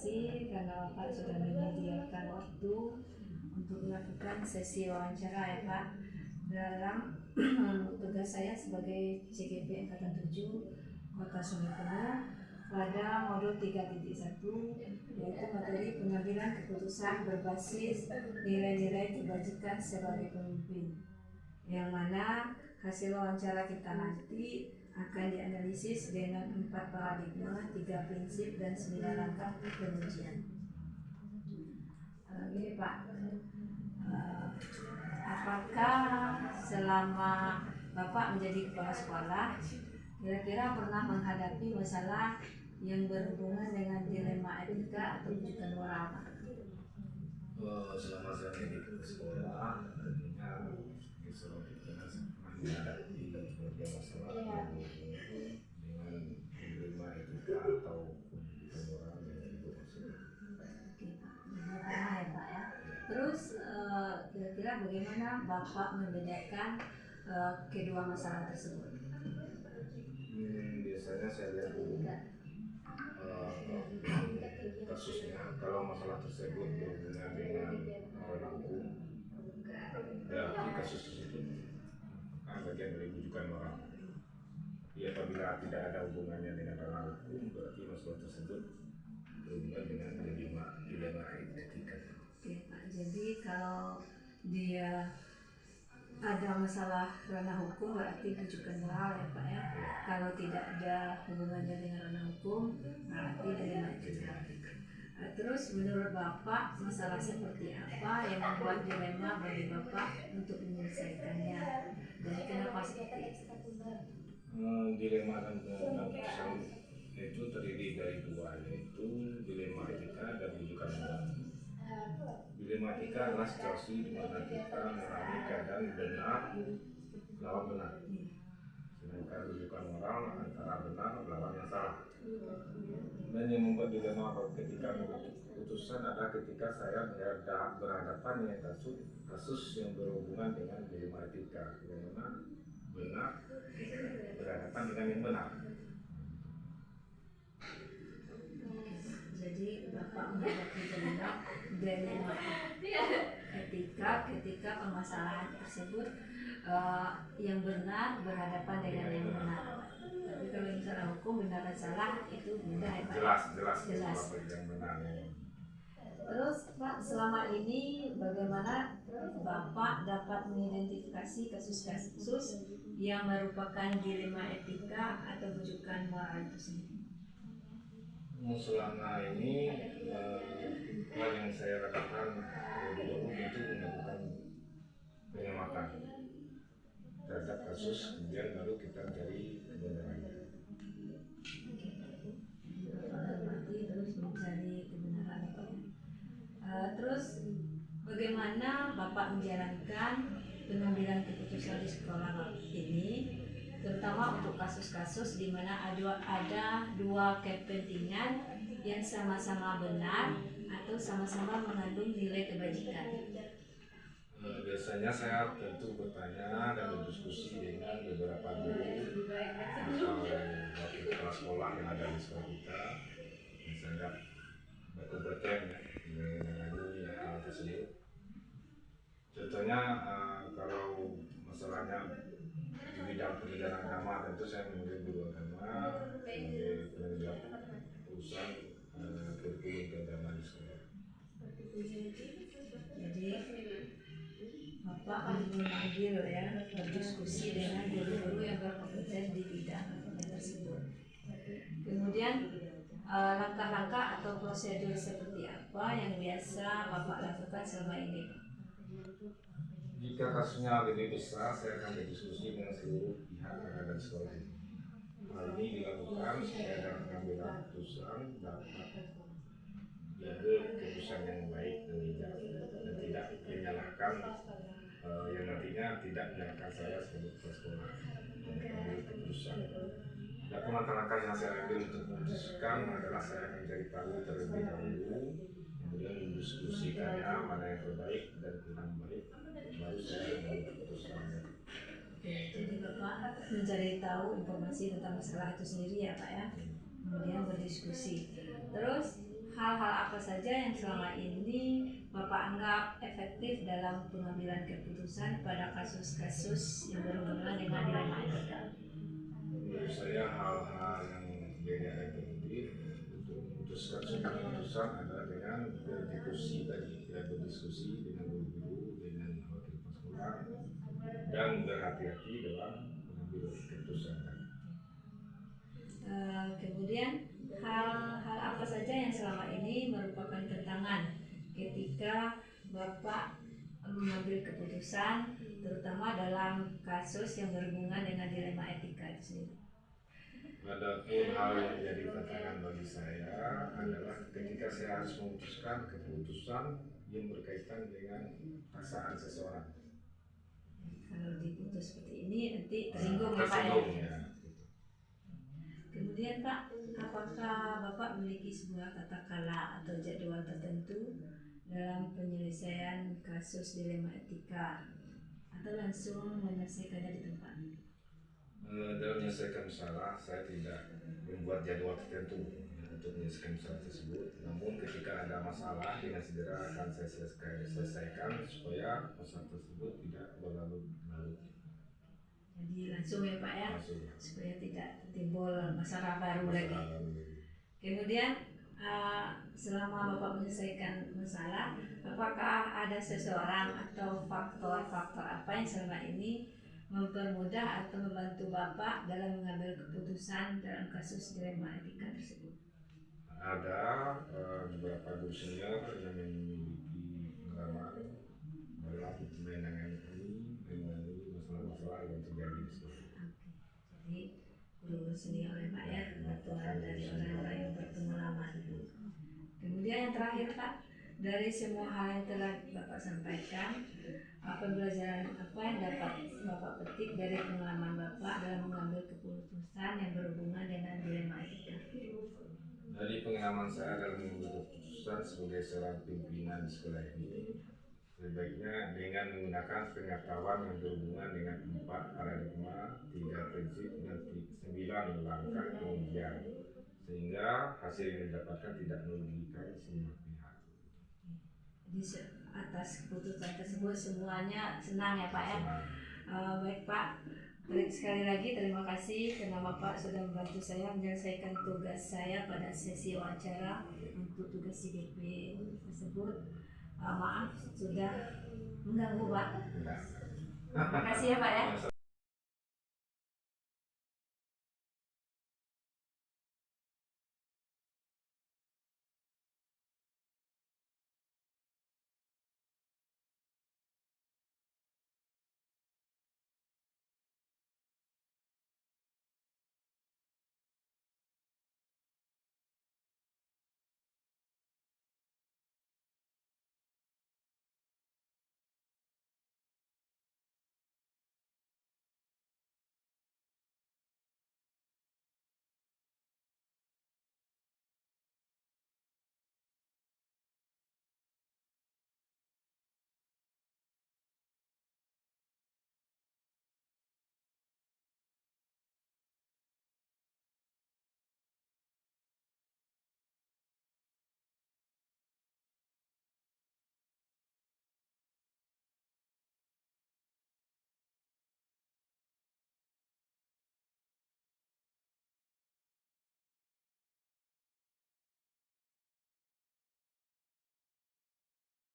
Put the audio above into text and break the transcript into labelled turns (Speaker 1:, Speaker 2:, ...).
Speaker 1: kasih karena Bapak sudah menyediakan waktu untuk melakukan sesi wawancara ya Pak. Dalam tugas saya sebagai CGP Angkatan 7 Kota Sungai Penuh pada modul 3.1 yaitu materi pengambilan keputusan berbasis nilai-nilai kebajikan sebagai pemimpin, yang mana hasil wawancara kita nanti akan dianalisis dengan 4 paradigma, 3 prinsip, dan 9 langkah pengujian. Gini Pak, apakah selama Bapak menjadi kepala sekolah kira-kira pernah menghadapi masalah yang berhubungan dengan dilema etika atau rujukan moral?
Speaker 2: Selama saya menjadi sekolah, tentunya seorang kita menghadapi berbagai masalah dengan dilema etika atau rujukan moral yang itu maksudnya.
Speaker 1: Ya Pak ya. Terus kira-kira bagaimana Bapak membedakan kedua masalah tersebut?
Speaker 2: Biasanya saya lihat dulu kasusnya. Kalau masalah tersebut berhubungan dengan ranah hukum, berarti kasus tersebut bagian dari rujukan moral. Apabila tidak ada hubungannya dengan ranah hukum, berarti masalah tersebut berhubungan dengan dilema etika.
Speaker 1: Oke Pak, jadi kalau dia ada masalah ranah hukum berarti rujukan moral ya Pak ya. Kalau tidak ada hubungannya dengan ranah hukum berarti dilema etika. Terus menurut Bapak masalah seperti apa yang membuat dilema bagi Bapak untuk menyelesaikannya, dan kenapa seperti itu?
Speaker 2: Dilema dan keputusan itu terdiri dari dua, yaitu dilema etika dan rujukan moral. Dilema etika adalah situasi di mana kita mengalami keadaan benar lawan benar, sedangkan rujukan moral antara benar lawan yang salah. Dan yang membuat dilema ketika membentuk keputusan adalah ketika saya berhadapan dengan kasus yang berhubungan dengan dilema etika, yang mana benar berhadapan dengan yang benar.
Speaker 1: Jadi Bapak menghadapi dilema etika ketika permasalahan tersebut yang benar berhadapan dengan yang benar. Tapi kalau misalnya hukum benar dan salah itu beda ya Pak? Jelas.
Speaker 2: Yang benar.
Speaker 1: Terus Pak, selama ini bagaimana Bapak dapat mengidentifikasi kasus-kasus yang merupakan dilema etika atau rujukan moral itu sendiri?
Speaker 2: Selama ini hal yang saya lakukan lebih dahulu itu melakukan pengamatan terhadap kasus, kemudian baru kita mencari kebenarannya.
Speaker 1: Terus mencari kebenaran itu. Terus bagaimana Bapak menjalankan pengambilan keputusan di sekolah ini, terutama untuk kasus-kasus di mana ada dua kepentingan yang sama-sama benar atau sama-sama mengandung nilai kebajikan?
Speaker 2: Biasanya saya tentu bertanya dan berdiskusi dengan beberapa guru atau wakil kepala sekolah yang ada di sekolah kita yang sangat berkompeten mengenai hal tersebut. Contohnya kalau masalahnya di bidang pendidikan agama, tentu saya memanggil guru agama sebagai penyedia urusan kurikulum keagamaan di sekolah. Jadi
Speaker 1: Bapak memanggil ya, berdiskusi dengan guru-guru yang berkompeten di bidang tersebut. Kemudian langkah-langkah atau prosedur seperti apa yang biasa Bapak lakukan selama ini?
Speaker 2: Jika kasusnya lebih besar, saya akan berdiskusi dengan seluruh pihak yang ada di sekolah ini. Hal ini dilakukan supaya dalam pengambilan keputusan dapat diambil keputusan yang baik dan bijak, dan tidak menyalahkan yang nantinya tidak menyalahkan saya sebagai kepala sekolah dan mengambil keputusan. Dan langkah-langkah yang saya ambil untuk memutuskan adalah saya akan mencari tahu terlebih dahulu, kemudian mendiskusikannya mana yang terbaik dan kurang baik, baru saya mengambil keputusannya.
Speaker 1: Jadi Bapak mencari tahu informasi tentang masalah itu sendiri ya Pak ya, kemudian berdiskusi. Terus hal-hal apa saja yang selama ini Bapak anggap efektif dalam pengambilan keputusan pada kasus-kasus yang berhubungan dengan dilema etika?
Speaker 2: Menurut saya hal-hal yang tidak efektif untuk memutuskan sebuah keputusan adalah dengan berdiskusi tadi, ya, berdiskusi dengan guru-guru, dengan wakil kelas sekolah, dan berhati-hati dalam mengambil keputusan tadi.
Speaker 1: Kemudian hal-hal apa saja yang selama ini merupakan tantangan ketika Bapak mengambil keputusan, terutama dalam kasus yang berhubungan dengan dilema etika itu sendiri?
Speaker 2: Adapun hal yang jadi tantangan bagi saya adalah ketika saya harus memutuskan keputusan yang berkaitan dengan perasaan seseorang.
Speaker 1: Kalau diputus seperti ini nanti tersinggung ya Pak ya?
Speaker 2: Tersinggung, ya.
Speaker 1: Kemudian Pak, apakah Bapak memiliki sebuah tata cara atau jadwal tertentu dalam penyelesaian kasus dilema etika atau langsung menyelesaikannya di tempat?
Speaker 2: Dalam menyelesaikan masalah, saya tidak membuat jadwal tertentu untuk menyelesaikan masalah tersebut. Namun ketika ada masalah, dengan segera akan saya selesaikan supaya masalah tersebut tidak berlarut-larut.
Speaker 1: Jadi langsung ya Pak ya,
Speaker 2: Langsung.
Speaker 1: supaya tidak timbul masalah baru lagi.
Speaker 2: Masalah baru.
Speaker 1: Kemudian selama Bapak menyelesaikan masalah, apakah ada seseorang atau faktor-faktor apa yang selama ini mempermudah atau membantu Bapak dalam mengambil keputusan dalam kasus dilema etika tersebut?
Speaker 2: Ada beberapa guru senior yang memiliki pengalaman dalam menangani masalah-masalah yang terjadi di sekolah.
Speaker 1: Jadi guru senior ya Pak ya, atau dari orang-orang yang berpengalaman. Kemudian yang terakhir Pak, dari semua hal yang telah Bapak sampaikan, pembelajaran apa yang dapat Bapak petik dari pengalaman Bapak dalam mengambil keputusan yang berhubungan dengan dilema etika?
Speaker 2: Dari pengalaman saya dalam mengambil keputusan sebagai seorang pimpinan di sekolah ini, sebaiknya dengan menggunakan pengetahuan yang berhubungan dengan 4 paradigma, 3 prinsip, dan 9 langkah pengujian, sehingga hasil yang didapatkan tidak merugikan semua pihak.
Speaker 1: Jadi atas keputusan tersebut semuanya senang ya Pak ya? Baik Pak, sekali lagi terima kasih karena Bapak sudah membantu saya menyelesaikan tugas saya pada sesi wawancara untuk tugas CGP tersebut. Maaf sudah mengganggu Pak. Terima kasih ya Pak ya.